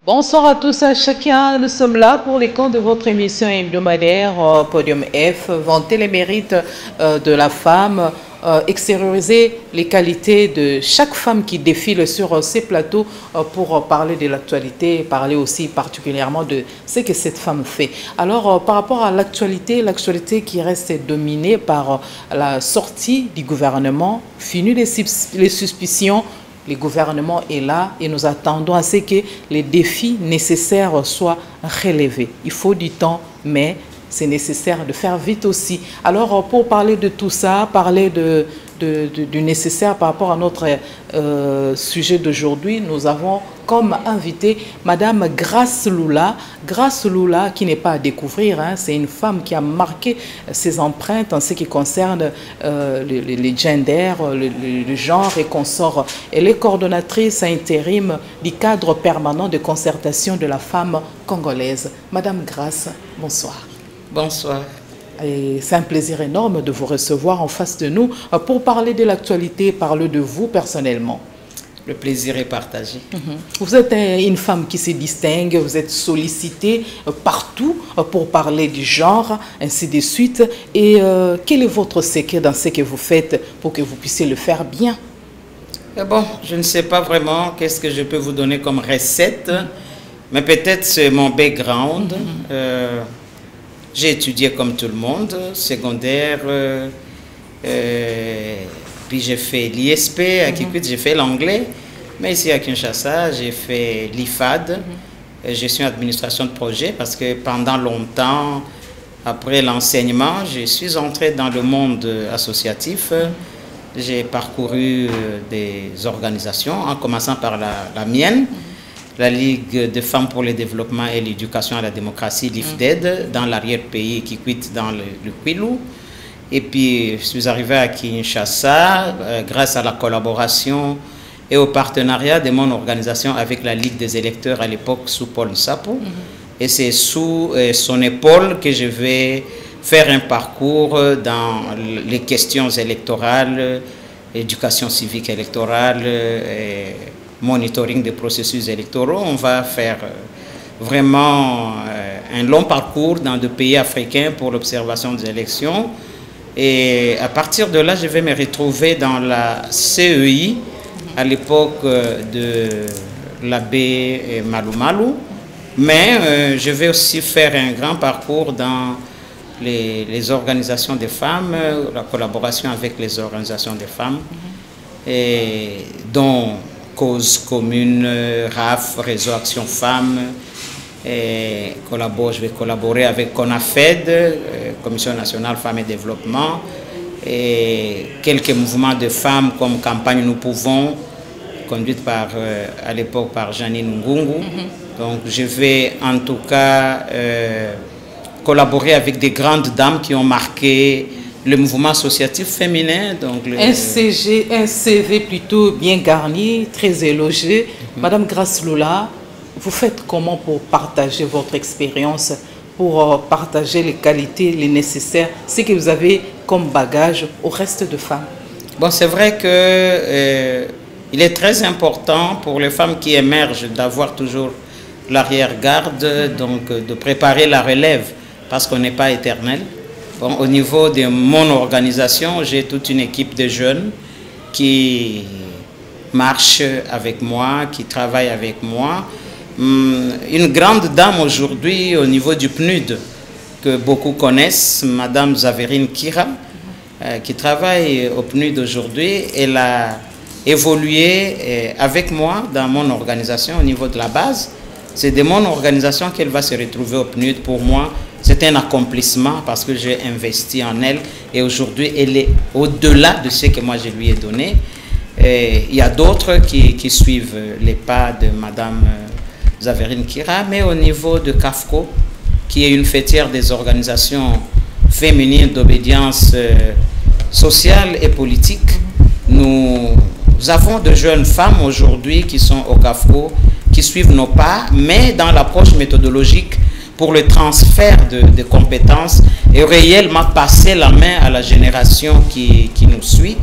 Bonsoir à tous, à chacun. Nous sommes là pour les comptes de votre émission hebdomadaire Podium F, vanter les mérites de la femme, extérioriser les qualités de chaque femme qui défile sur ces plateaux pour parler de l'actualité, parler aussi particulièrement de ce que cette femme fait. Alors, par rapport à l'actualité qui reste dominée par la sortie du gouvernement, fini les suspicions. Le gouvernement est là et nous attendons à ce que les défis nécessaires soient relevés. Il faut du temps, mais c'est nécessaire de faire vite aussi. Alors, pour parler de tout ça, parler du nécessaire par rapport à notre sujet d'aujourd'hui, nous avons comme invité Madame Grace Lula. Grace Lula, qui n'est pas à découvrir, hein, c'est une femme qui a marqué ses empreintes en ce qui concerne les genders, le genre et consorts. Elle est coordonnatrice intérim du cadre permanent de concertation de la femme congolaise. Madame Grace, bonsoir. Bonsoir. C'est un plaisir énorme de vous recevoir en face de nous pour parler de l'actualité, parler de vous personnellement. Le plaisir est partagé. Vous êtes une femme qui se distingue, vous êtes sollicitée partout pour parler du genre, ainsi de suite. Et quel est votre secret dans ce que vous faites pour que vous puissiez le faire bien? Bon, je ne sais pas vraiment qu'est-ce que je peux vous donner comme recette, mais peut-être c'est mon background. J'ai étudié comme tout le monde, secondaire, puis j'ai fait l'ISP, à Kikwit, j'ai fait l'anglais, mais ici à Kinshasa, j'ai fait l'IFAD, gestion administration de projet, parce que pendant longtemps, après l'enseignement, je suis entré dans le monde associatif. J'ai parcouru des organisations, en commençant par la mienne, la Ligue des femmes pour le développement et l'éducation à la démocratie, l'IFDED, dans l'arrière-pays qui quitte dans le Kwilu. Et puis, je suis arrivé à Kinshasa grâce à la collaboration et au partenariat de mon organisation avec la Ligue des électeurs à l'époque sous Paul Nsapou. Et c'est sous son épaule que je vais faire un parcours dans les questions électorales, éducation civique électorale, monitoring des processus électoraux. On va faire vraiment un long parcours dans des pays africains pour l'observation des élections. Et à partir de là, je vais me retrouver dans la CEI, à l'époque de l'abbé Malou Malou. Mais je vais aussi faire un grand parcours dans les organisations des femmes, la collaboration avec les organisations des femmes, et dont Cause commune, RAF, Réseau Action Femmes. Et je vais collaborer avec CONAFED, Commission nationale Femmes et Développement, et quelques mouvements de femmes comme Campagne Nous Pouvons, conduite à l'époque par Janine Ngungu. Donc je vais en tout cas collaborer avec des grandes dames qui ont marqué le mouvement associatif féminin. Donc un CV plutôt bien garni, très élogieux. Madame Grace Lula, vous faites comment pour partager votre expérience, pour partager les qualités, les nécessaires, ce que vous avez comme bagage au reste de femmes? Bon, c'est vrai que il est très important pour les femmes qui émergent d'avoir toujours l'arrière-garde, donc de préparer la relève, parce qu'on n'est pas éternel. Bon, au niveau de mon organisation, j'ai toute une équipe de jeunes qui marchent avec moi, qui travaillent avec moi. Une grande dame aujourd'hui au niveau du PNUD, que beaucoup connaissent, Madame Zaverine Kira, qui travaille au PNUD aujourd'hui. Elle a évolué avec moi dans mon organisation au niveau de la base. C'est de mon organisation qu'elle va se retrouver au PNUD. Pour moi, c'est un accomplissement parce que j'ai investi en elle et aujourd'hui, elle est au-delà de ce que moi je lui ai donné. Et il y a d'autres qui suivent les pas de Madame Zaverine Kira, mais au niveau de CAFCO, qui est une fêtière des organisations féminines d'obédience sociale et politique, nous avons de jeunes femmes aujourd'hui qui sont au CAFCO, qui suivent nos pas, mais dans l'approche méthodologique pour le transfert de compétences et réellement passer la main à la génération qui nous suit.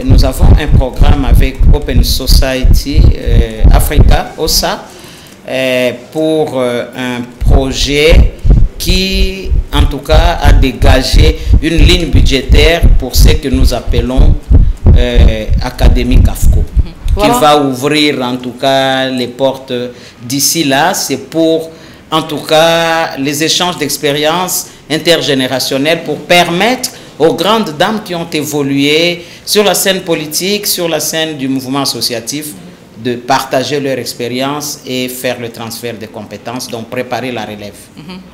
Nous avons un programme avec Open Society Africa, OSA, pour un projet qui, en tout cas, a dégagé une ligne budgétaire pour ce que nous appelons Académie CAFCO, voilà, qui va ouvrir, en tout cas, les portes d'ici là. C'est pour, en tout cas, les échanges d'expériences intergénérationnelles pour permettre aux grandes dames qui ont évolué sur la scène politique, sur la scène du mouvement associatif, de partager leur expérience et faire le transfert des compétences, donc préparer la relève.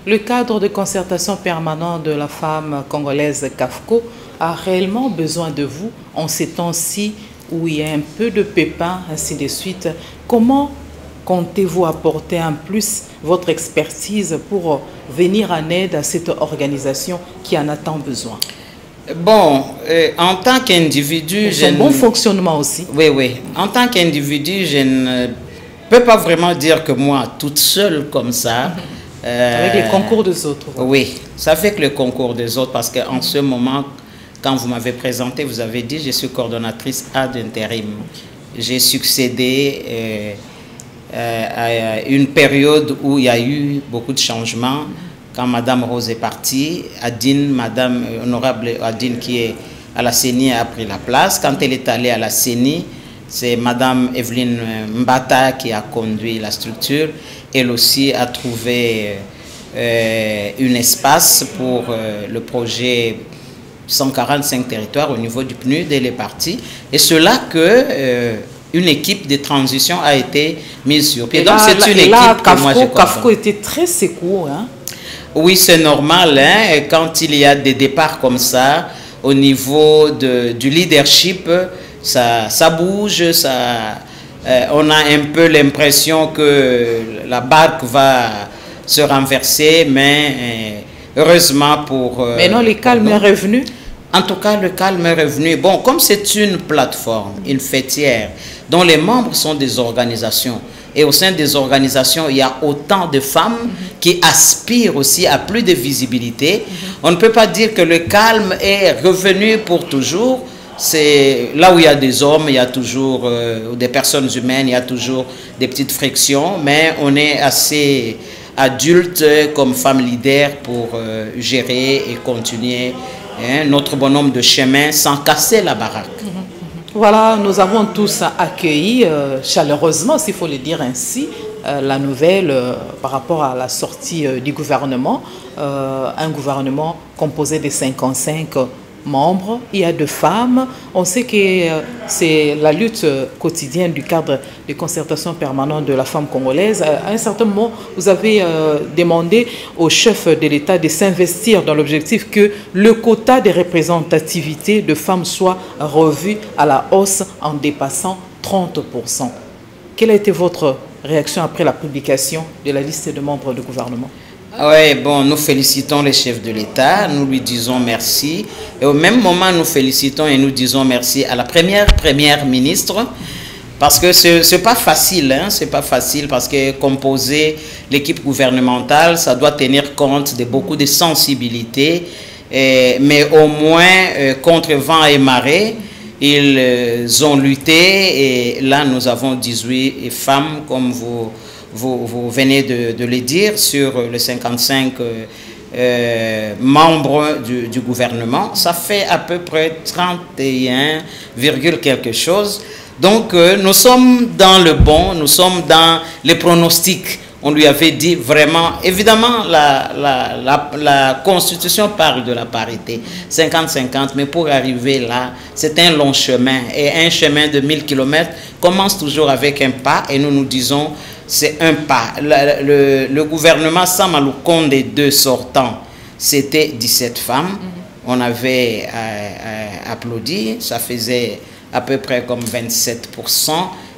Le cadre de concertation permanent de la femme congolaise CAFCO a réellement besoin de vous en ces temps-ci où il y a un peu de pépins, ainsi de suite. Comment comptez-vous apporter en plus votre expertise pour venir en aide à cette organisation qui en a tant besoin? Bon, en tant qu'individu... Son bon fonctionnement aussi. Oui, oui. En tant qu'individu, je ne peux pas vraiment dire que moi, toute seule comme ça... Avec les concours des autres. Oui, ça fait que le concours des autres, parce qu'en ce moment, quand vous m'avez présenté, vous avez dit je suis coordonnatrice ad intérim. J'ai succédé à une période où il y a eu beaucoup de changements. Quand Madame Rose est partie, Adine, Madame Honorable Adine qui est à la CENI a pris la place. Quand elle est allée à la CENI, c'est Madame Evelyne Mbata qui a conduit la structure. Elle aussi a trouvé un espace pour le projet 145 territoires au niveau du PNUD. Elle est partie. Et c'est là que une équipe de transition a été mise sur pied. Donc c'est une équipe que moi je CAFCO était très secoué, hein? Oui, c'est normal, hein, quand il y a des départs comme ça, au niveau du leadership, ça bouge, on a un peu l'impression que la barque va se renverser, mais heureusement pour... mais non, le calme est revenu. En tout cas, le calme est revenu. Bon, comme c'est une plateforme, une fêtière, dont les membres sont des organisations, et au sein des organisations, il y a autant de femmes qui aspirent aussi à plus de visibilité. On ne peut pas dire que le calme est revenu pour toujours. C'est là où il y a des hommes, il y a toujours des personnes humaines, il y a toujours des petites frictions, mais on est assez adultes comme femmes leaders pour gérer et continuer notre bonhomme de chemin sans casser la baraque. Voilà, nous avons tous accueilli chaleureusement, s'il faut le dire ainsi, la nouvelle par rapport à la sortie du gouvernement. Un gouvernement composé de 55 membres, il y a 2 femmes. On sait que c'est la lutte quotidienne du cadre de concertation permanente de la femme congolaise. À un certain moment, vous avez demandé au chef de l'État de s'investir dans l'objectif que le quota de représentativité de femmes soit revu à la hausse en dépassant 30%. Quelle a été votre réaction après la publication de la liste de membres du gouvernement? Oui, bon, nous félicitons le chef de l'État, nous lui disons merci. Et au même moment, nous félicitons et nous disons merci à la première ministre. Parce que ce n'est pas facile, hein, c'est pas facile parce que composer l'équipe gouvernementale, ça doit tenir compte de beaucoup de sensibilités. Mais au moins, contre vent et marée, ils ont lutté. Et là, nous avons 18 femmes, comme vous venez de le dire, sur les 55 membres du gouvernement. Ça fait à peu près 31, quelque chose. Donc, nous sommes dans le bon, nous sommes dans les pronostics. On lui avait dit vraiment, évidemment, la Constitution parle de la parité, 50-50, mais pour arriver là, c'est un long chemin. Et un chemin de 1000 km commence toujours avec un pas, et nous nous disons, c'est un pas. Le gouvernement Sama Lukonde des 2 sortants, c'était 17 femmes. On avait applaudi, ça faisait à peu près comme 27%.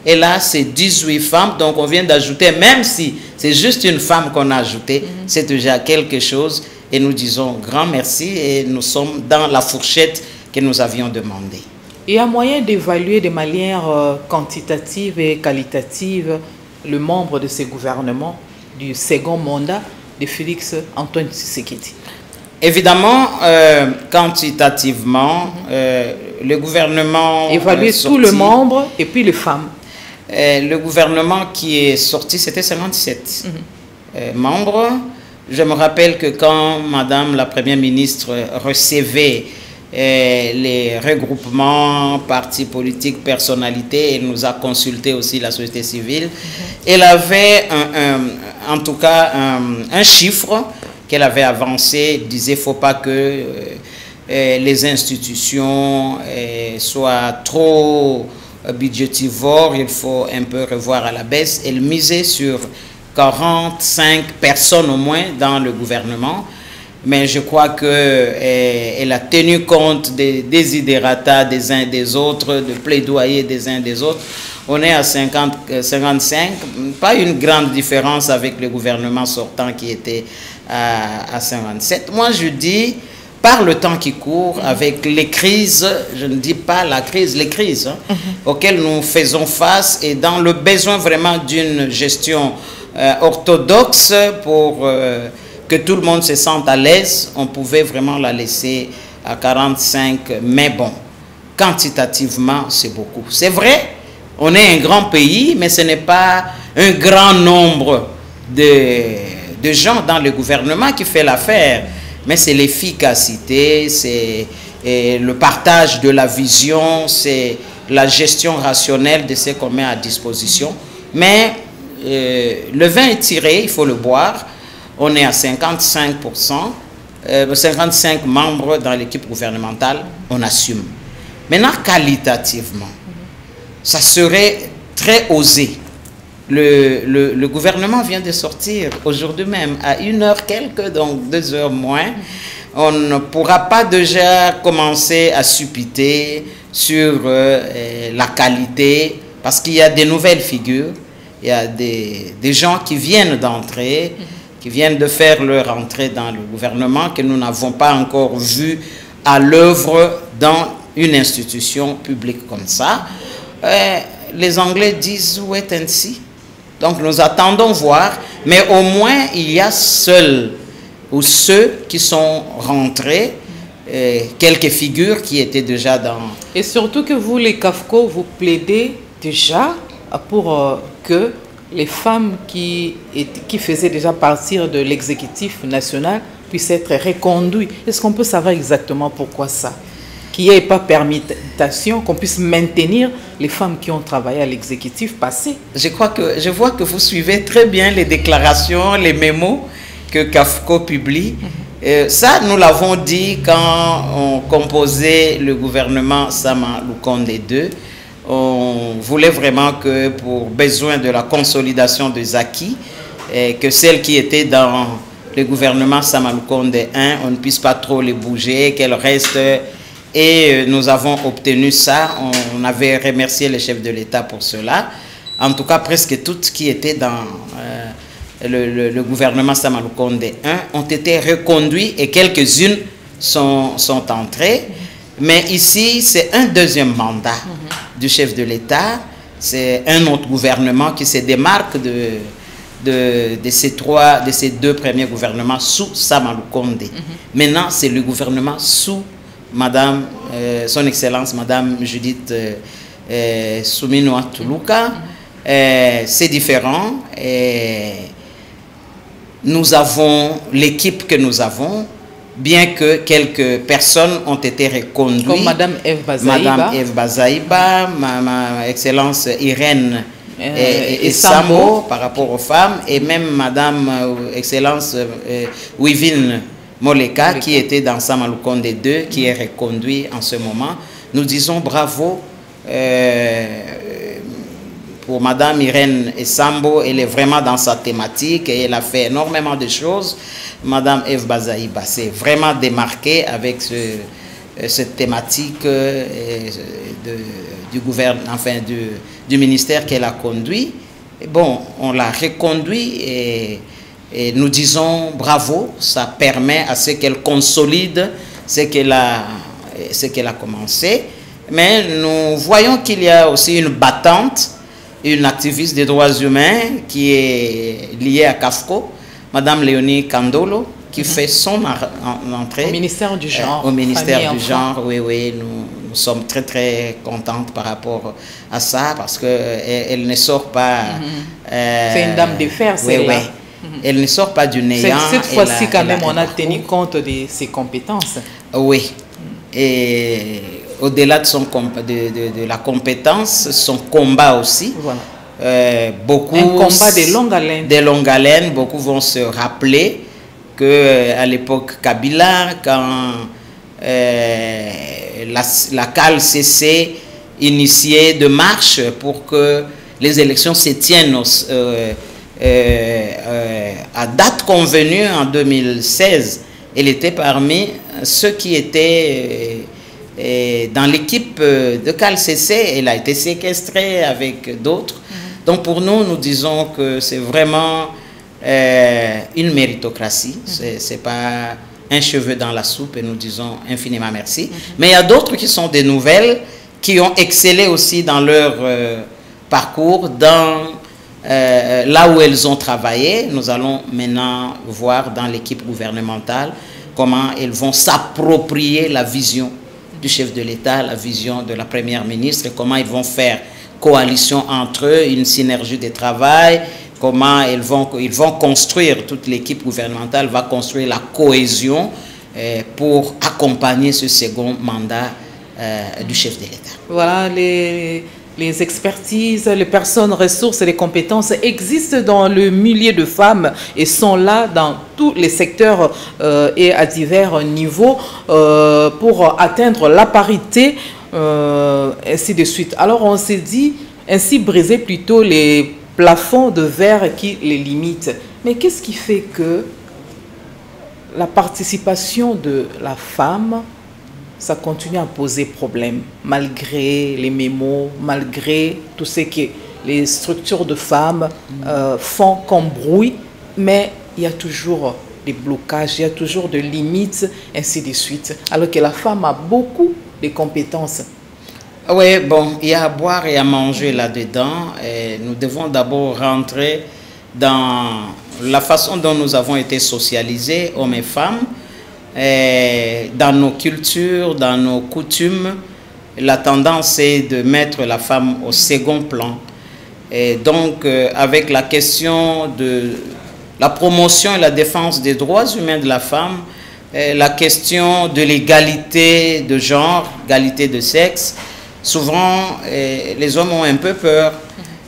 Et là, c'est 18 femmes. Donc, on vient d'ajouter, même si c'est juste une femme qu'on a ajoutée, c'est déjà quelque chose. Et nous disons grand merci. Et nous sommes dans la fourchette que nous avions demandé. Il y a moyen d'évaluer de manière quantitative et qualitative le membre de ce gouvernement du second mandat de Félix Antoine Tshisekedi? Évidemment, quantitativement, le gouvernement... Évaluer tous les membres et puis les femmes. Le gouvernement qui est sorti, c'était 57 membres. Je me rappelle que quand Madame la Première ministre recevait les regroupements, partis politiques, personnalités, elle nous a consulté aussi la société civile. Elle avait en tout cas un chiffre qu'elle avait avancé, disait qu'il ne faut pas que les institutions soient trop budgétivores, il faut un peu revoir à la baisse. Elle misait sur 45 personnes au moins dans le gouvernement, mais je crois qu'elle a tenu compte des desiderata des uns des autres, de plaidoyer des uns des autres. On est à 55, pas une grande différence avec le gouvernement sortant qui était à 57. Moi, je dis, par le temps qui court, avec les crises, je ne dis pas la crise, les crises auxquelles nous faisons face, et dans le besoin vraiment d'une gestion orthodoxe pour que tout le monde se sente à l'aise, on pouvait vraiment la laisser à 45, mais bon, quantitativement, c'est beaucoup. C'est vrai, on est un grand pays, mais ce n'est pas un grand nombre de gens dans le gouvernement qui fait l'affaire, mais c'est l'efficacité, c'est le partage de la vision, c'est la gestion rationnelle de ce qu'on met à disposition. Mais le vin est tiré, il faut le boire. On est à 55%, 55 membres dans l'équipe gouvernementale, on assume. Maintenant, qualitativement, ça serait très osé. Le gouvernement vient de sortir aujourd'hui même à 1h quelques, donc 2 heures moins. On ne pourra pas déjà commencer à suppiter sur la qualité, parce qu'il y a des nouvelles figures, il y a des gens qui viennent d'entrer, qui viennent de faire leur entrée dans le gouvernement, que nous n'avons pas encore vu à l'œuvre dans une institution publique comme ça. Les Anglais disent « wait and see ». Donc nous attendons voir, mais au moins il y a seuls ou ceux qui sont rentrés, quelques figures qui étaient déjà dans... Et surtout que vous, les CAFCO, vous plaidez déjà pour que les femmes qui faisaient déjà partir de l'exécutif national puissent être reconduites. Est-ce qu'on peut savoir exactement pourquoi ça? Qu'il n'y ait pas permutation, qu'on puisse maintenir les femmes qui ont travaillé à l'exécutif passé. Je vois que vous suivez très bien les déclarations, les mémos que CAFCO publie. Ça, nous l'avons dit quand on composait le gouvernement Sama Lukonde II. On voulait vraiment que, pour besoin de la consolidation des acquis, que celles qui étaient dans le gouvernement Sama Lukonde I, on ne puisse pas trop les bouger, qu'elles restent. Et nous avons obtenu ça. On avait remercié le chef de l'État pour cela. En tout cas, presque toutes qui étaient dans le gouvernement Sama Lukonde I ont été reconduites et quelques-unes sont entrées. Mais ici, c'est un deuxième mandat du chef de l'État. C'est un autre gouvernement qui se démarque de ces deux premiers gouvernements sous Sama Lukonde. Maintenant, c'est le gouvernement sous Madame, Son Excellence, Madame Judith Suminwa Tuluka. C'est différent. Nous avons l'équipe que nous avons, bien que quelques personnes ont été reconduites. Comme Madame Eve Bazaïba. Madame Eve Bazaïba, ma Excellence Irène et Sambo par rapport aux femmes, et même Madame Excellence Wivine Moleka, qui était dans Sama Lukonde II, qui est reconduit en ce moment. Nous disons bravo pour Madame Irène Sambo. Elle est vraiment dans sa thématique et elle a fait énormément de choses. Madame Eve Bazaïba s'est vraiment démarquée avec cette thématique du gouvernement, enfin du ministère qu'elle a conduit. Et bon, on l'a reconduit et nous disons bravo, ça permet à ce qu'elle consolide ce qu'elle a commencé. Mais nous voyons qu'il y a aussi une battante, une activiste des droits humains qui est liée à CAFCO, Madame Léonie Kandolo, qui fait son entrée. Au ministère du Genre. Au ministère du Genre, oui, nous sommes très très contentes par rapport à ça parce qu'elle ne sort pas... C'est une dame de fer, c'est là. Elle ne sort pas du néant. Cette fois-ci, quand même, on a tenu compte de ses compétences. Oui. Et au-delà de la compétence, son combat aussi. Voilà. Beaucoup, un combat de longue haleine. De longue haleine. Beaucoup vont se rappeler qu'à l'époque Kabila, quand la CALCC initiait de marches pour que les élections se tiennent à date convenue en 2016, elle était parmi ceux qui étaient dans l'équipe de CALCC. Elle a été séquestrée avec d'autres. Donc pour nous, nous disons que c'est vraiment une méritocratie. C'est pas un cheveu dans la soupe et nous disons infiniment merci. Mais il y a d'autres qui sont des nouvelles, qui ont excellé aussi dans leur parcours, dans là où elles ont travaillé. Nous allons maintenant voir dans l'équipe gouvernementale comment elles vont s'approprier la vision du chef de l'État, la vision de la première ministre, et comment ils vont faire coalition entre eux, une synergie de travail, comment ils vont construire, toute l'équipe gouvernementale va construire la cohésion pour accompagner ce second mandat du chef de l'État. Voilà, les expertises, les personnes, ressources et les compétences existent dans le milieu de femmes et sont là dans tous les secteurs et à divers niveaux pour atteindre la parité, ainsi de suite. Alors on s'est dit, ainsi briser plutôt les plafonds de verre qui les limitent. Mais qu'est-ce qui fait que la participation de la femme, ça continue à poser problème, malgré les mémos, malgré tout ce que les structures de femmes font comme bruit, mais il y a toujours des blocages, il y a toujours des limites, ainsi de suite, alors que la femme a beaucoup de compétences. Oui, bon, il y a à boire et à manger là-dedans. Nous devons d'abord rentrer dans la façon dont nous avons été socialisés, hommes et femmes, dans nos cultures, dans nos coutumes. La tendance est de mettre la femme au second plan. Et donc, avec la question de la promotion et la défense des droits humains de la femme, la question de l'égalité de genre, égalité de sexe, souvent, les hommes ont un peu peur.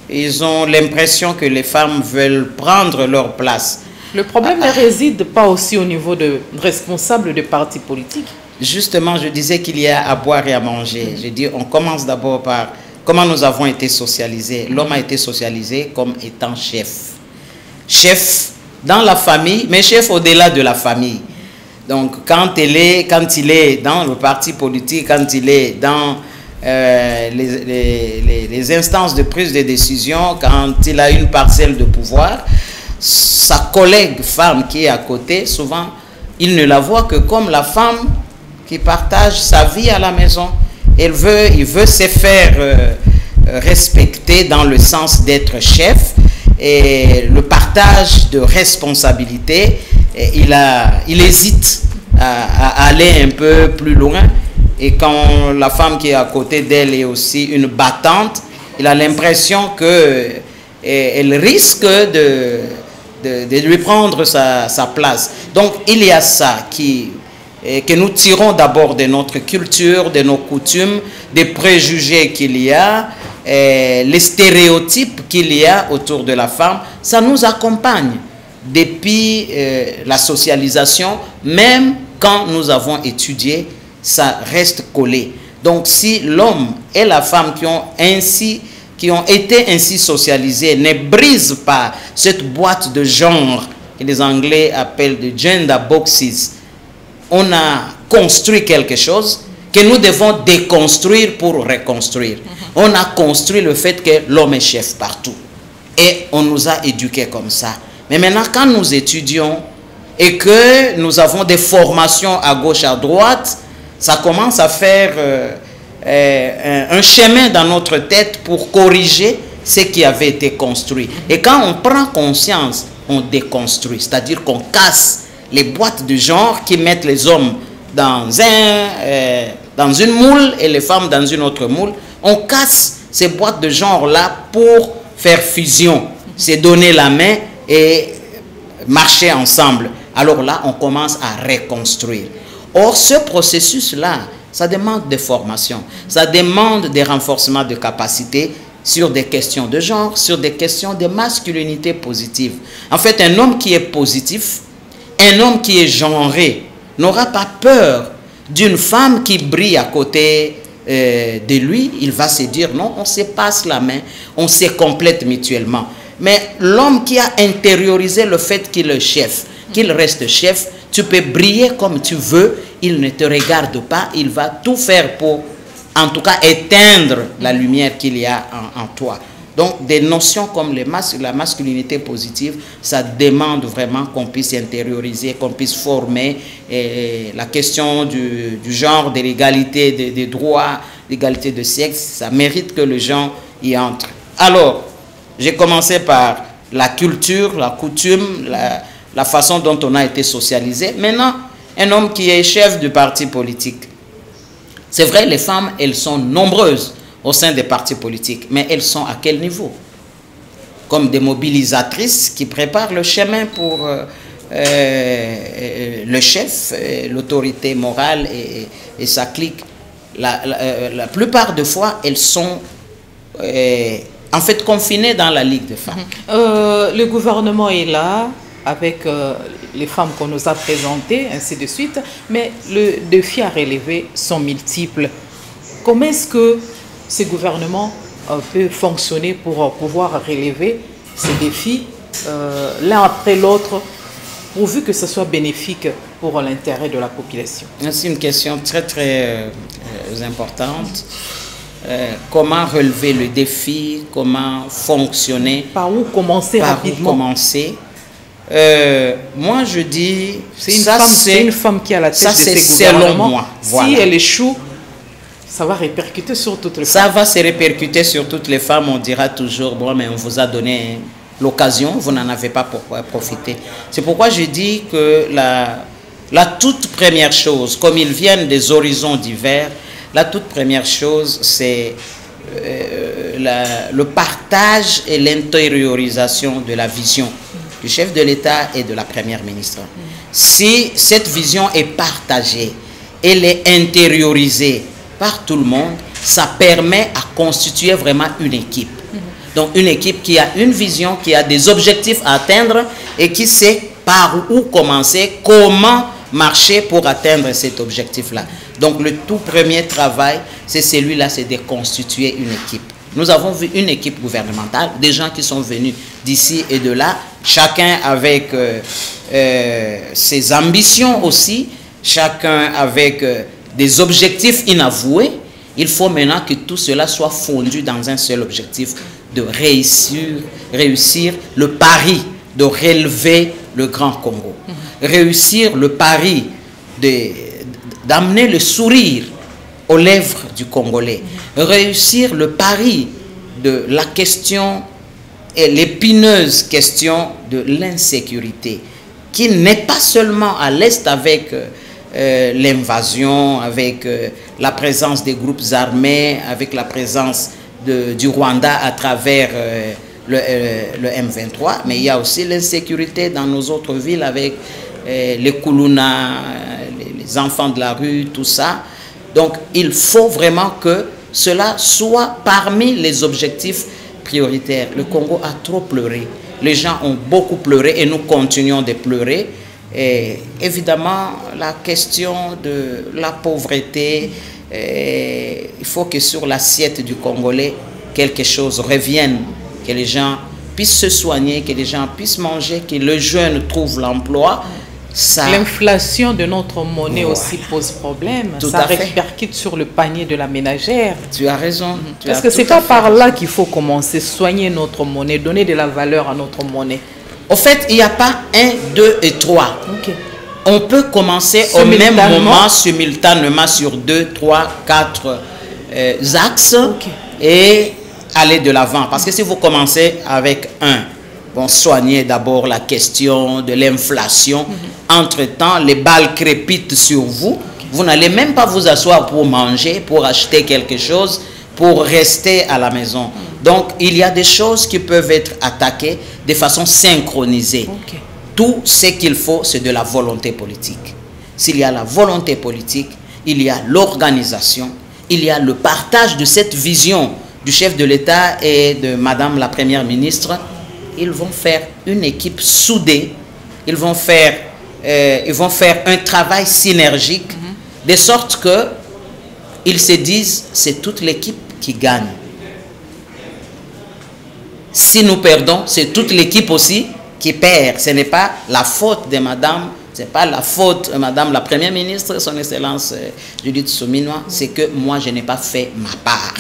Ils ont l'impression que les femmes veulent prendre leur place. Le problème ne réside pas aussi au niveau de responsables de partis politiques. Justement, je disais qu'il y a à boire et à manger. Je dis, on commence d'abord par comment nous avons été socialisés. L'homme a été socialisé comme étant chef. Chef dans la famille, mais chef au-delà de la famille. Donc, quand il est dans le parti politique, quand il est dans les instances de prise de décision, quand il a une parcelle de pouvoir, sa collègue femme qui est à côté, souvent, il ne la voit que comme la femme qui partage sa vie à la maison. Il veut se faire respecter dans le sens d'être chef, et le partage de responsabilité, il hésite à aller un peu plus loin. Et quand la femme qui est à côté d'elle est aussi une battante, il a l'impression qu'elle risque de lui prendre sa place. Donc il y a ça que nous tirons d'abord de notre culture, de nos coutumes, des préjugés qu'il y a, les stéréotypes qu'il y a autour de la femme. Ça nous accompagne depuis la socialisation, même quand nous avons étudié, ça reste collé. Donc si l'homme et la femme qui ont été ainsi socialisés ne brisent pas cette boîte de genre que les Anglais appellent de gender boxes, on a construit quelque chose que nous devons déconstruire pour reconstruire. On a construit le fait que l'homme est chef partout. Et on nous a éduqués comme ça. Mais maintenant, quand nous étudions et que nous avons des formations à gauche, à droite, ça commence à faire un chemin dans notre tête pour corriger ce qui avait été construit. Et quand on prend conscience, on déconstruit. C'est-à-dire qu'on casse les boîtes de genre qui mettent les hommes dans dans une moule et les femmes dans une autre moule. On casse ces boîtes de genre-là pour faire fusion, se donner la main et marcher ensemble. Alors là, on commence à reconstruire. Or, ce processus-là, ça demande des formations, ça demande des renforcements de capacités sur des questions de genre, sur des questions de masculinité positive. En fait, un homme qui est positif, un homme qui est genré, n'aura pas peur d'une femme qui brille à côté de lui. Il va se dire non, on se passe la main, on se complète mutuellement. Mais l'homme qui a intériorisé le fait qu'il est chef, qu'il reste chef, tu peux briller comme tu veux, il ne te regarde pas, il va tout faire pour, en tout cas, éteindre la lumière qu'il y a en toi. Donc, des notions comme la masculinité positive, ça demande vraiment qu'on puisse intérioriser, qu'on puisse former la question du genre, de l'égalité des droits, l'égalité de sexe. Ça mérite que les gens y entrent. Alors, j'ai commencé par la culture, la coutume, la façon dont on a été socialisé. Maintenant, un homme qui est chef du parti politique. C'est vrai, les femmes, elles sont nombreuses au sein des partis politiques, mais elles sont à quel niveau? Comme des mobilisatrices qui préparent le chemin pour le chef, l'autorité morale et sa clique. La plupart des fois, elles sont en fait confinées dans la Ligue des femmes. Le gouvernement est là avec les femmes qu'on nous a présentées, ainsi de suite, mais le défi à relever sont multiples. Comment est-ce que ces gouvernements peuvent fonctionner pour pouvoir relever ces défis l'un après l'autre, pourvu que ce soit bénéfique pour l'intérêt de la population? C'est une question très très importante. Comment relever le défi, comment fonctionner, par où commencer rapidement, moi je dis, c'est une femme qui a la tête de ces gouvernements. Moi, voilà. Si elle échoue, ça va répercuter sur toutes les femmes. Ça va se répercuter sur toutes les femmes. On dira toujours, bon, mais on vous a donné l'occasion, vous n'en avez pas pour profiter. C'est pourquoi je dis que la toute première chose, comme ils viennent des horizons divers, la toute première chose, c'est le partage et l'intériorisation de la vision du chef de l'État et de la première ministre. Si cette vision est partagée, elle est intériorisée par tout le monde, ça permet à constituer vraiment une équipe. Donc une équipe qui a une vision, qui a des objectifs à atteindre et qui sait par où commencer, comment marcher pour atteindre cet objectif-là. Donc le tout premier travail, c'est celui-là, c'est de constituer une équipe. Nous avons vu une équipe gouvernementale, des gens qui sont venus d'ici et de là, chacun avec ses ambitions aussi, chacun avec des objectifs inavoués. Il faut maintenant que tout cela soit fondu dans un seul objectif, de réussir le pari de relever le Grand Congo. Réussir le pari d'amener le sourire aux lèvres du Congolais. Réussir le pari de la question et l'épineuse question de l'insécurité, qui n'est pas seulement à l'Est avec l'invasion, avec la présence des groupes armés, avec la présence du Rwanda à travers le M23, mais il y a aussi l'insécurité dans nos autres villes avec les Kuluna, les enfants de la rue, tout ça. Donc il faut vraiment que cela soit parmi les objectifs prioritaires. Le Congo a trop pleuré. Les gens ont beaucoup pleuré et nous continuons de pleurer. Et évidemment, la question de la pauvreté, il faut que sur l'assiette du Congolais, quelque chose revienne, que les gens puissent se soigner, que les gens puissent manger, que les jeunes trouvent l'emploi. L'inflation de notre monnaie aussi pose problème. Ça répercute sur le panier de la ménagère. Tu as raison. Parce que ce n'est pas par là qu'il faut commencer, soigner notre monnaie, donner de la valeur à notre monnaie. Au fait, il n'y a pas 1, 2 et 3. Okay. On peut commencer au même moment, simultanément, sur 2, 3, 4 axes et aller de l'avant. Parce que si vous commencez avec 1, bon, soignez d'abord la question de l'inflation. Entre-temps, les balles crépitent sur vous. Vous n'allez même pas vous asseoir pour manger, pour acheter quelque chose, pour rester à la maison. Donc, il y a des choses qui peuvent être attaquées de façon synchronisée. Tout ce qu'il faut, c'est de la volonté politique. S'il y a la volonté politique, il y a l'organisation, il y a le partage de cette vision du chef de l'État et de Madame la Première ministre. Ils vont faire une équipe soudée, ils vont faire un travail synergique, de sorte que ils se disent, c'est toute l'équipe qui gagne. Si nous perdons, c'est toute l'équipe aussi qui perd. Ce n'est pas la faute de Madame, ce n'est pas la faute de Madame la Première ministre, son Excellence Judith Suminwa, c'est que moi je n'ai pas fait ma part.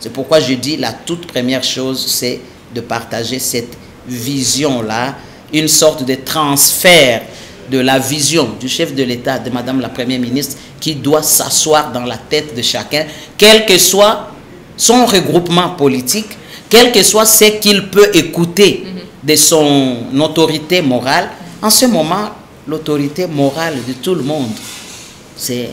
C'est pourquoi je dis la toute première chose, c'est de partager cette vision-là, une sorte de transfert de la vision du chef de l'État, de Madame la Première ministre, qui doit s'asseoir dans la tête de chacun, quel que soit son regroupement politique, quel que soit ce qu'il peut écouter de son autorité morale. En ce moment, l'autorité morale de tout le monde, c'est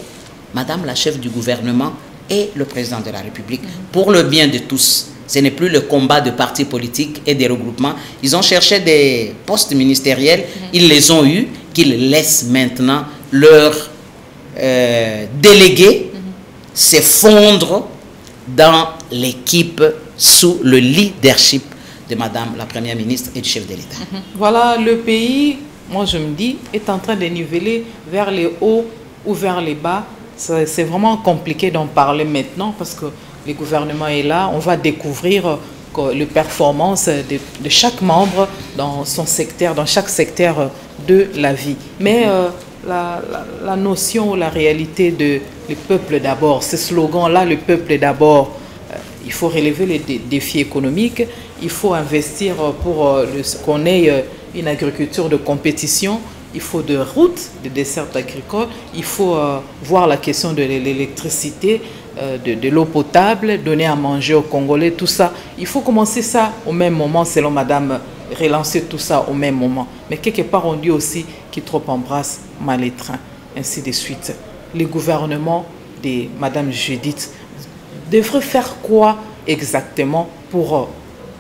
Madame la chef du gouvernement et le président de la République, pour le bien de tous. Ce n'est plus le combat de partis politiques et des regroupements. Ils ont cherché des postes ministériels, ils les ont eus, qu'ils laissent maintenant leurs délégués se fondre dans l'équipe sous le leadership de Madame la Première ministre et du chef de l'État. Voilà, le pays, moi je me dis, est en train de niveler vers les hauts ou vers les bas. C'est vraiment compliqué d'en parler maintenant parce que le gouvernement est là. On va découvrir les performances de chaque membre dans son secteur, dans chaque secteur de la vie. Mais la notion ou la réalité de le peuple d'abord, ce slogan-là, le peuple d'abord, il faut relever les défis économiques, il faut investir pour qu'on ait une agriculture de compétition, il faut de routes, de dessertes agricoles, il faut voir la question de l'électricité, de l'eau potable, donner à manger aux Congolais, tout ça. Il faut commencer ça au même moment, selon Madame, relancer tout ça au même moment. Mais quelque part, on dit aussi qui trop embrasse mal les trains, ainsi de suite. Le gouvernement de Madame Judith devrait faire quoi exactement pour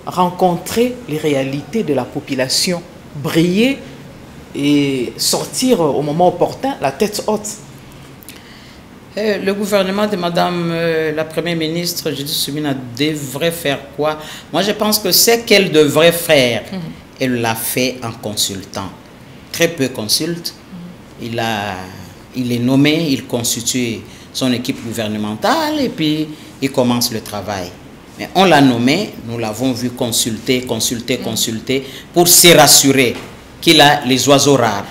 rencontrer les réalités de la population, briller et sortir au moment opportun la tête haute? Le gouvernement de Madame la Première ministre, Judith Suminwa, devrait faire quoi? Moi, je pense que ce qu'elle devrait faire, elle l'a fait en consultant. Très peu consulte. Il est nommé, il constitue son équipe gouvernementale et puis il commence le travail. Mais on l'a nommé, nous l'avons vu consulter pour se rassurer qu'il a les oiseaux rares,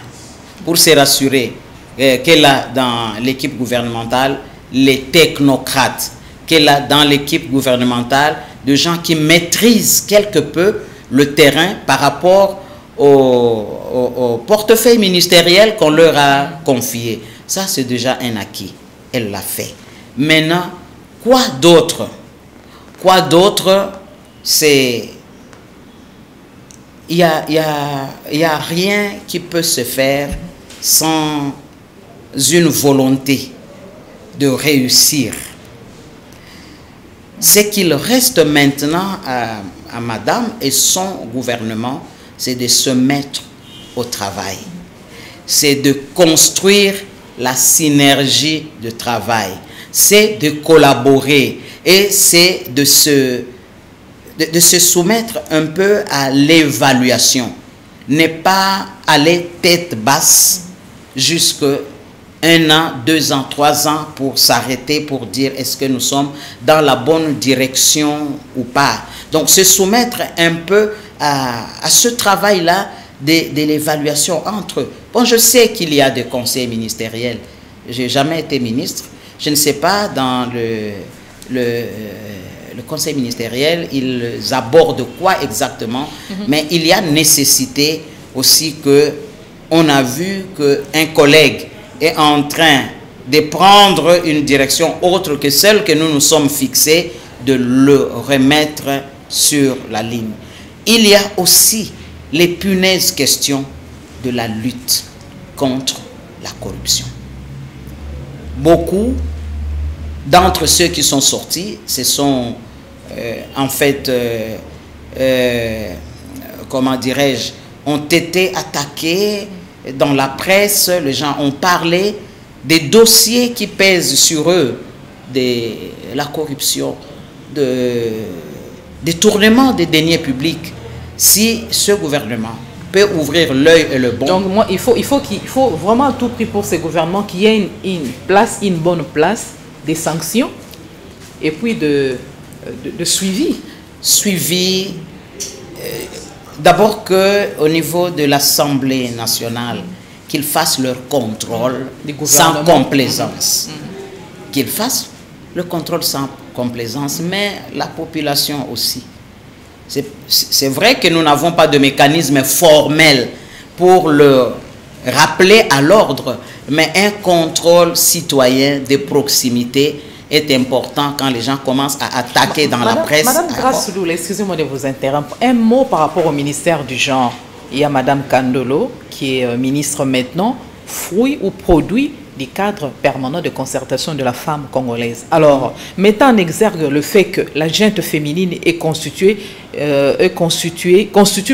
pour se rassurer qu'elle a dans l'équipe gouvernementale les technocrates, qu'elle a dans l'équipe gouvernementale des gens qui maîtrisent quelque peu le terrain par rapport au portefeuille ministériel qu'on leur a confié. Ça, c'est déjà un acquis. Elle l'a fait. Maintenant, quoi d'autre? Quoi d'autre? C'est... Il y a rien qui peut se faire sans une volonté de réussir. Ce qu'il reste maintenant à Madame et son gouvernement, c'est de se mettre au travail. C'est de construire la synergie de travail. C'est de collaborer et c'est de se soumettre un peu à l'évaluation. Ne pas aller tête basse jusqu'à 1 an, 2 ans, 3 ans pour s'arrêter, pour dire est-ce que nous sommes dans la bonne direction ou pas. Donc se soumettre un peu à ce travail-là de l'évaluation entre eux. Bon, je sais qu'il y a des conseils ministériels. Je n'ai jamais été ministre. Je ne sais pas dans le conseil ministériel, ils abordent quoi exactement, mais il y a nécessité aussi que on a vu qu'un collègue est en train de prendre une direction autre que celle que nous nous sommes fixés, de le remettre sur la ligne. Il y a aussi l'épineuse question de la lutte contre la corruption. beaucoup d'entre ceux qui sont sortis, ce sont en fait, comment dirais-je, ont été attaqués dans la presse, les gens ont parlé des dossiers qui pèsent sur eux, de la corruption, des détournements des deniers publics. Si ce gouvernement peut ouvrir l'œil et le bon... Donc moi, il faut vraiment à tout prix pour ces gouvernements qu'il y ait une bonne place, des sanctions et puis de suivi. Suivi, d'abord qu'au niveau de l'Assemblée nationale, qu'ils fassent leur contrôle sans complaisance. Qu'ils fassent le contrôle sans complaisance, mais la population aussi. C'est vrai que nous n'avons pas de mécanisme formel pour le rappeler à l'ordre, mais un contrôle citoyen de proximité est important quand les gens commencent à attaquer dans la presse. Madame Grasloul, excusez-moi de vous interrompre. Un mot par rapport au ministère du genre. Il y a Madame Kandolo, qui est ministre maintenant, fruit ou produit du cadre permanent de concertation de la femme congolaise. Alors, mettant en exergue le fait que la junte féminine est constitue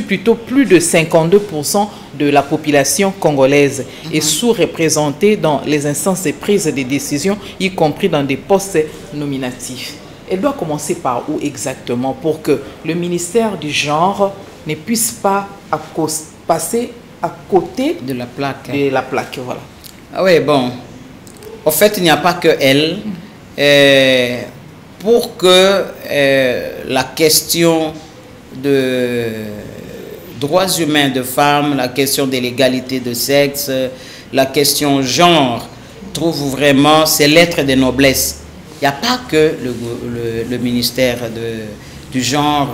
plutôt plus de 52% de la population congolaise et sous-représentée dans les instances de prise de décision, y compris dans des postes nominatifs. Elle doit commencer par où exactement pour que le ministère du genre ne puisse pas passer à côté de la plaque. Voilà. Ah oui, bon. En fait, il n'y a pas que elle. Pour que la question de droits humains de femmes, la question de l'égalité de sexe, la question genre, trouve vraiment ses lettres de noblesse. Il n'y a pas que le ministère du genre,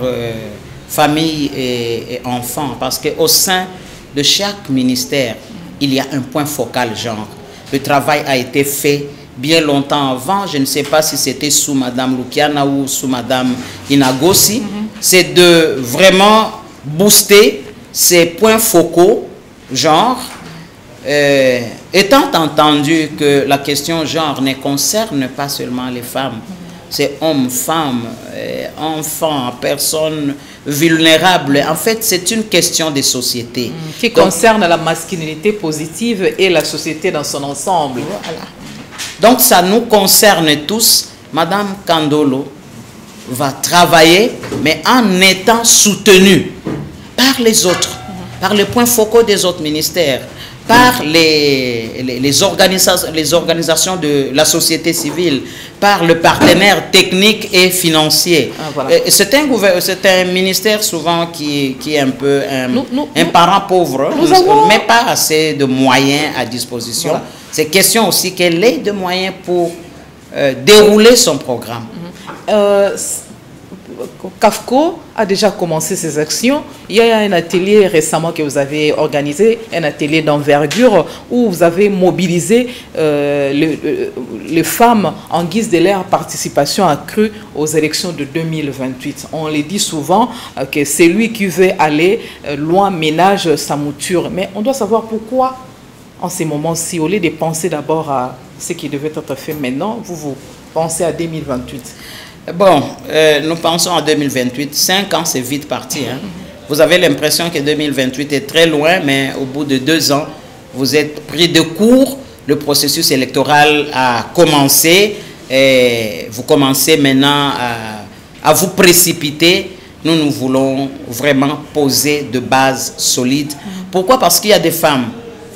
famille et enfants, parce qu'au sein de chaque ministère, il y a un point focal genre. Le travail a été fait bien longtemps avant, je ne sais pas si c'était sous Madame Lukiana ou sous Madame Inagosi, c'est de vraiment booster ces points focaux genre, étant entendu que la question genre ne concerne pas seulement les femmes, c'est hommes, femmes, enfants, personnes vulnérables. En fait, c'est une question de société. Qui concerne la masculinité positive et la société dans son ensemble. Voilà. Donc, ça nous concerne tous. Madame Kandolo va travailler, mais en étant soutenue par les autres, par les points focaux des autres ministères, par les organisations de la société civile, par le partenaire technique et financier. Voilà. C'est un ministère souvent qui est un peu un parent pauvre. On ne met pas assez de moyens à disposition. Voilà. C'est question aussi qu'elle ait de moyens pour dérouler son programme. CAFCO a déjà commencé ses actions. Il y a un atelier récemment que vous avez organisé, un atelier d'envergure où vous avez mobilisé les femmes en guise de leur participation accrue aux élections de 2028. On le dit souvent que c'est lui qui veut aller loin ménage sa mouture. Mais on doit savoir pourquoi en ces moments-ci, au lieu de penser d'abord à ce qui devait être fait maintenant, vous pensez à 2028. Bon, nous pensons en 2028. 5 ans, c'est vite parti. Hein. Vous avez l'impression que 2028 est très loin, mais au bout de 2 ans, vous êtes pris de court. Le processus électoral a commencé. Et vous commencez maintenant à vous précipiter. Nous voulons vraiment poser de bases solides. Pourquoi? Parce qu'il y a des femmes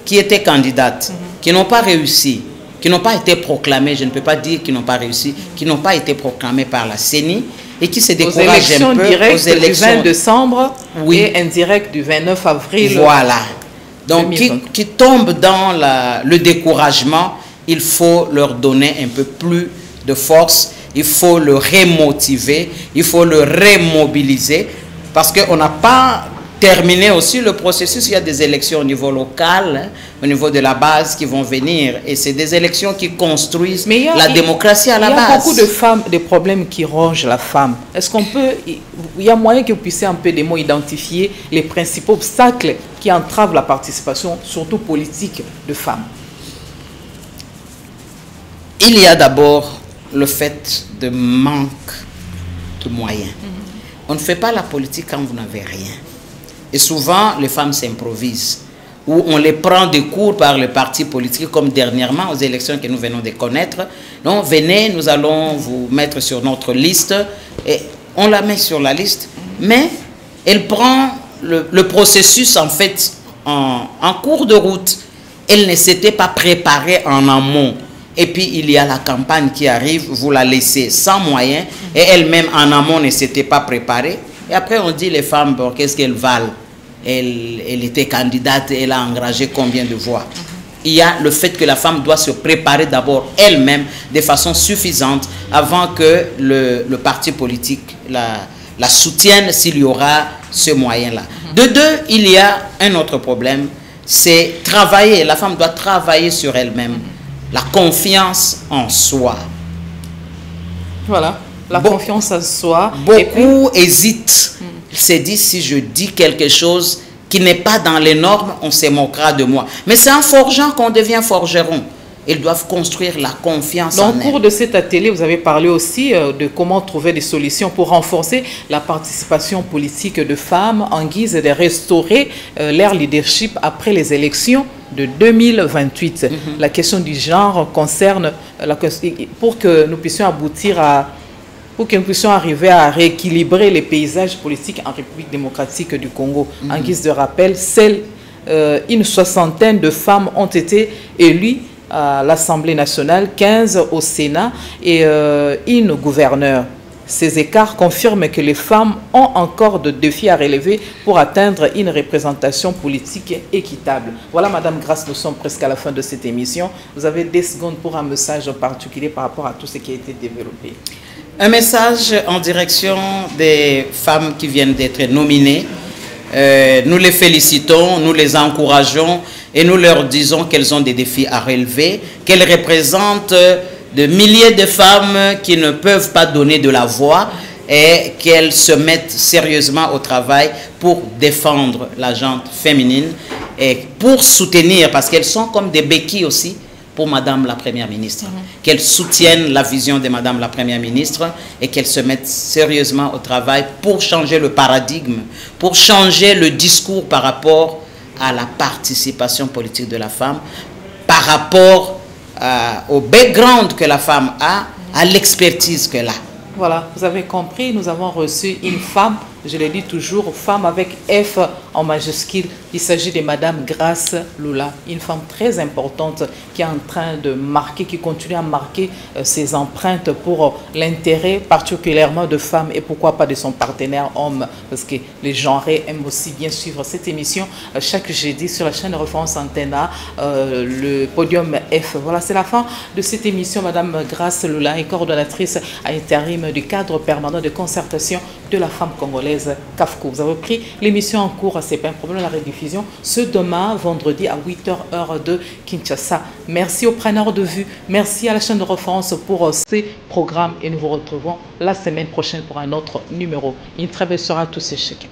qui étaient candidates, qui n'ont pas réussi, qui n'ont pas été proclamés, je ne peux pas dire qu'ils n'ont pas réussi, qui n'ont pas été proclamés par la CENI et qui se découragent un peu aux élections du 20 décembre et indirect du 29 avril. Voilà. Donc, qui tombent dans le découragement, il faut leur donner un peu plus de force, il faut le remotiver, il faut le remobiliser parce qu'on n'a pas terminer aussi le processus. Il y a des élections au niveau local, hein, au niveau de la base qui vont venir. Et c'est des élections qui construisent la démocratie à la base. Il y a beaucoup de femmes, de problèmes qui rongent la femme. Est-ce qu'on peut... Il y a moyen que vous puissiez un peu identifier les principaux obstacles qui entravent la participation, surtout politique, de femmes? il y a d'abord le fait de manque de moyens. On ne fait pas la politique quand vous n'avez rien. Et souvent, les femmes s'improvisent. Ou on les prend de court par les partis politiques, comme dernièrement aux élections que nous venons de connaître. Donc, venez, nous allons vous mettre sur notre liste. Et on la met sur la liste. Mais elle prend le processus, en fait, en cours de route. Elle ne s'était pas préparée en amont. Et puis, il y a la campagne qui arrive, vous la laissez sans moyens. Et elle-même, en amont, ne s'était pas préparée. Et après, on dit, les femmes, bon, qu'est-ce qu'elles valent? Elle était candidate, elle a engagé combien de voix? Il y a le fait que la femme doit se préparer d'abord elle-même de façon suffisante avant que le parti politique la soutienne s'il y aura ce moyen-là. De deux, il y a un autre problème, c'est travailler. La femme doit travailler sur elle-même. La confiance en soi. Voilà, la confiance en soi. Beaucoup hésitent. Ils se disent, si je dis quelque chose qui n'est pas dans les normes, on se moquera de moi. Mais c'est en forgeant qu'on devient forgeron. Ils doivent construire la confiance en eux. Au cours de cet atelier, vous avez parlé aussi de comment trouver des solutions pour renforcer la participation politique de femmes en guise de restaurer leur leadership après les élections de 2028. La question du genre concerne, pour que nous puissions aboutir à... pour que nous puissions arriver à rééquilibrer les paysages politiques en République démocratique du Congo. En guise de rappel, une soixantaine de femmes ont été élues à l'Assemblée nationale, 15 au Sénat et une gouverneure. Ces écarts confirment que les femmes ont encore de défis à relever pour atteindre une représentation politique équitable. Voilà, Madame Grace, nous sommes presque à la fin de cette émission. Vous avez 10 secondes pour un message particulier par rapport à tout ce qui a été développé. Un message en direction des femmes qui viennent d'être nominées. Nous les félicitons, nous les encourageons et nous leur disons qu'elles ont des défis à relever, qu'elles représentent de milliers de femmes qui ne peuvent pas donner de la voix et qu'elles se mettent sérieusement au travail pour défendre la gente féminine et pour soutenir, parce qu'elles sont comme des béquilles aussi, pour Madame la Première ministre, qu'elles soutiennent la vision de Madame la Première ministre et qu'elles se mettent sérieusement au travail pour changer le paradigme, pour changer le discours par rapport à la participation politique de la femme, par rapport au background que la femme a, à l'expertise qu'elle a. Voilà, vous avez compris, nous avons reçu une femme, je le dis toujours, femme avec F en majuscule. Il s'agit de Madame Grace Lula, une femme très importante qui est en train de marquer, qui continue à marquer ses empreintes pour l'intérêt particulièrement de femmes et pourquoi pas de son partenaire homme, parce que les genrés aiment aussi bien suivre cette émission chaque jeudi sur la chaîne de référence Antena, le podium F. Voilà, c'est la fin de cette émission. Madame Grace Lula est coordonnatrice à intérim du cadre permanent de concertation de la femme congolaise CAFCO. Vous avez pris l'émission en cours, c'est pas un problème, la rediffusion ce demain, vendredi à 8h heure de Kinshasa. Merci aux preneurs de vue, merci à la chaîne de référence pour ces programmes et nous vous retrouvons la semaine prochaine pour un autre numéro. Une très belle soirée à tous et chacun.